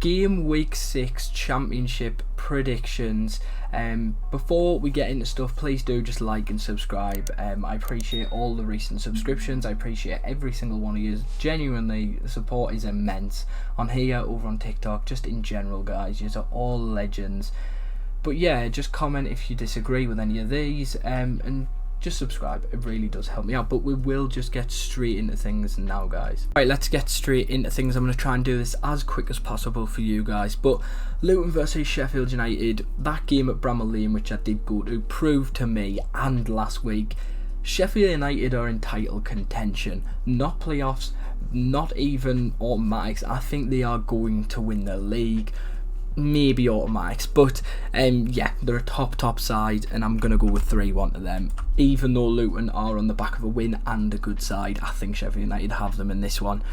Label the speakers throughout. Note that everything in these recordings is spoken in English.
Speaker 1: Game week 6 championship predictions. Before we get into stuff, please do just like and subscribe. I appreciate all the recent subscriptions. I appreciate every single one of you. Genuinely, the support is immense on here, over on TikTok, just in general, guys. You are all legends. But yeah, just comment if you disagree with any of these, and just subscribe. It really does help me out. But we will just get straight into things now, guys. Right, let's get straight into things. I'm going to try and do this as quick as possible for you guys. But Luton versus Sheffield United, that game at Bramall Lane, which I did go to, proved to me and last week, Sheffield United are in title contention. Not playoffs, not even automatics. I think they are going to win the league. Maybe automatics, but yeah, they're a top side, and I'm going to go with 3-1 to them. Even though Luton are on the back of a win and a good side, I think Sheffield United have them in this one.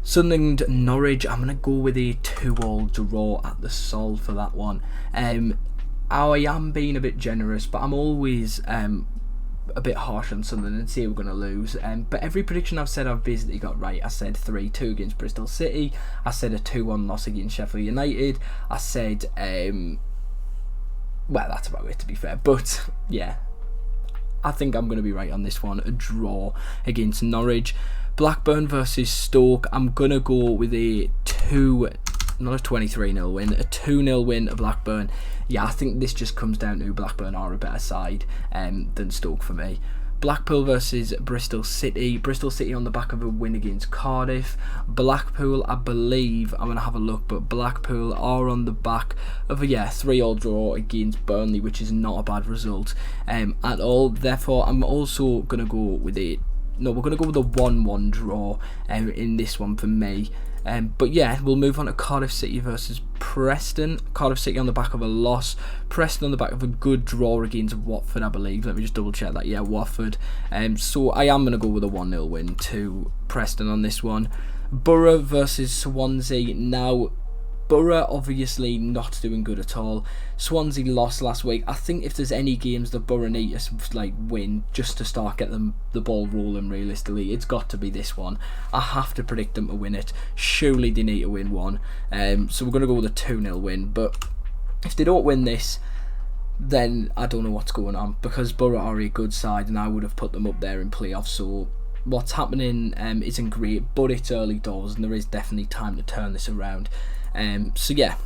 Speaker 1: Sunderland, Norwich, I'm going to go with a 2-2 draw at the Sol for that one. I am being a bit generous, but I'm always a bit harsh on Sunderland and say we're going to lose. But every prediction I've said, I've basically got right. I said 3-2 against Bristol City. I said a 2-1 loss against Sheffield United. I said, well, that's about it, to be fair. But yeah, I think I'm going to be right on this one. A draw against Norwich. Blackburn versus Stoke, I'm going to go with a not a 23-0 win, a 2-0 win to Blackburn. Yeah, I think this just comes down to Blackburn are a better side than Stoke for me. Blackpool versus Bristol City. Bristol City on the back of a win against Cardiff. Blackpool, I believe, I'm going to have a look, but Blackpool are on the back of a 3-3 draw against Burnley, which is not a bad result at all. Therefore, I'm also going to go with we're going to go with a 1-1 draw in this one for me. But yeah, we'll move on to Cardiff City versus Preston. Cardiff City on the back of a loss. Preston on the back of a good draw against Watford, I believe. Let me just double check that. Yeah, Watford. So I am going to go with a 1-0 win to Preston on this one. Borough versus Swansea. Now, Borough obviously not doing good at all. Swansea lost last week. I think if there's any games that Borough need to win just to start getting the ball rolling realistically, it's got to be this one. I have to predict them to win it. Surely they need to win one. So we're going to go with a 2-0 win. But if they don't win this, then I don't know what's going on, because Borough are a good side and I would have put them up there in playoffs. So what's happening isn't great, but it's early doors and there is definitely time to turn this around. So yeah,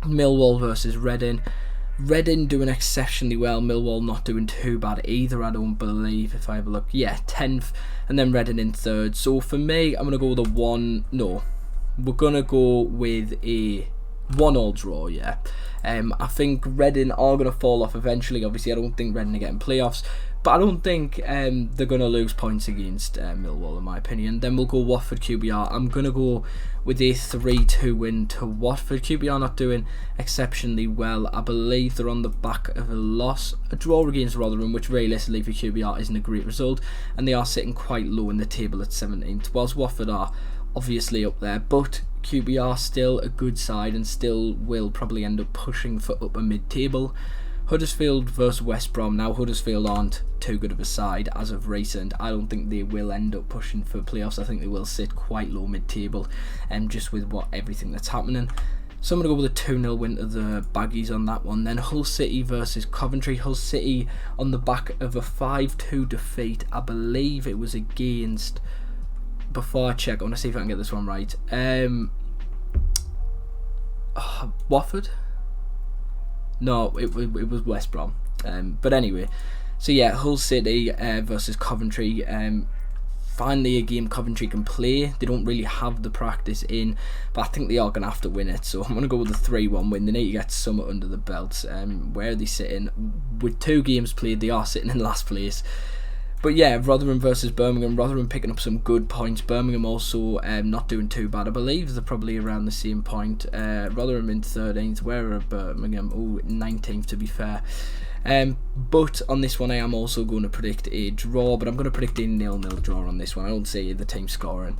Speaker 1: Millwall versus Reading. Reading doing exceptionally well. Millwall not doing too bad either, I don't believe, if I have a look. Yeah, 10th, and then Reading in 3rd. So for me, I'm going to go with we're going to go with a 1-1 draw, yeah. I think Reading are going to fall off eventually. Obviously, I don't think Reading are getting playoffs, but I don't think they're going to lose points against Millwall, in my opinion. Then we'll go Watford QPR. I'm going to go with a 3-2 win to Watford. QPR not doing exceptionally well. I believe they're on the back of a loss. A draw against Rotherham, which realistically for QPR isn't a great result. And they are sitting quite low in the table at 17th, whilst Watford are obviously up there. But QPR still a good side and still will probably end up pushing for upper mid-table. Huddersfield versus West Brom. Now, Huddersfield aren't too good of a side as of recent. I don't think they will end up pushing for playoffs. I think they will sit quite low mid-table, just with everything that's happening. So I'm going to go with a 2-0 win to the Baggies on that one. Then Hull City versus Coventry. Hull City on the back of a 5-2 defeat. I believe it was against... Before I check, I want to see if I can get this one right. Watford? No, it was West Brom. But anyway, so yeah, Hull City versus Coventry. Finally a game Coventry can play. They don't really have the practice in, but I think they are going to have to win it. So I'm going to go with a 3-1 win. They need to get somewhat under the belt. Where are they sitting? With 2 games played, they are sitting in last place. But yeah, Rotherham versus Birmingham. Rotherham picking up some good points. Birmingham also not doing too bad. I believe they're probably around the same point. Rotherham in 13th. Where are Birmingham? 19th to be fair. But on this one I am also going to predict a draw, but I'm going to predict a 0-0 draw on this one. I don't see the team scoring.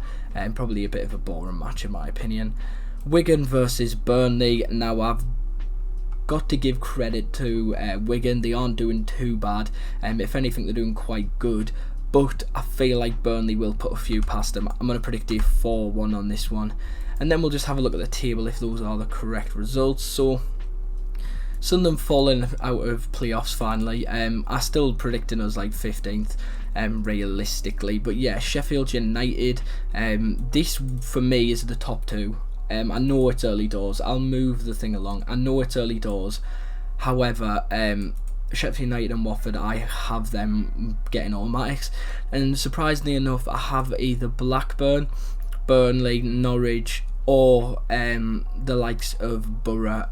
Speaker 1: Probably a bit of a boring match in my opinion. Wigan versus Burnley. Now I've got to give credit to Wigan. They aren't doing too bad. If anything, they're doing quite good. But I feel like Burnley will put a few past them. I'm going to predict a 4-1 on this one. and then we'll just have a look at the table if those are the correct results. So Sunderland falling out of playoffs finally. I still predicting us like 15th realistically, but yeah, Sheffield United, this for me is the top two. I know it's early doors, I'll move the thing along, I know it's early doors, however Sheffield United and Watford, I have them getting automatics, and surprisingly enough I have either Blackburn, Burnley, Norwich, or the likes of Borough,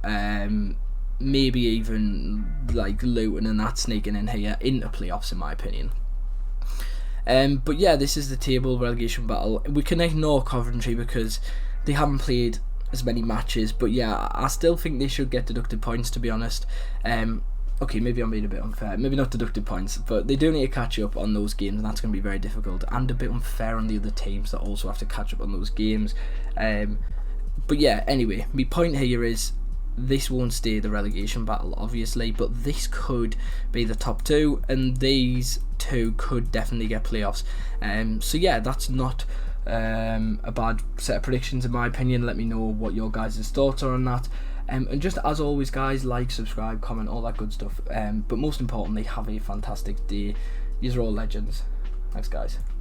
Speaker 1: maybe even like Luton and that sneaking in here into playoffs in my opinion. But yeah, this is the table relegation battle. We can ignore Coventry because they haven't played as many matches, but yeah, I still think they should get deducted points, to be honest. Okay, maybe I'm being a bit unfair, maybe not deducted points, but they do need to catch up on those games, and that's going to be very difficult, and a bit unfair on the other teams that also have to catch up on those games. But yeah, anyway, my point here is this won't stay the relegation battle, obviously, but this could be the top two, and these two could definitely get playoffs. So yeah, that's not a bad set of predictions in my opinion. Let me know what your guys' thoughts are on that. And just as always, guys, like, subscribe, comment, all that good stuff. But most importantly, have a fantastic day. These are all legends. Thanks, guys.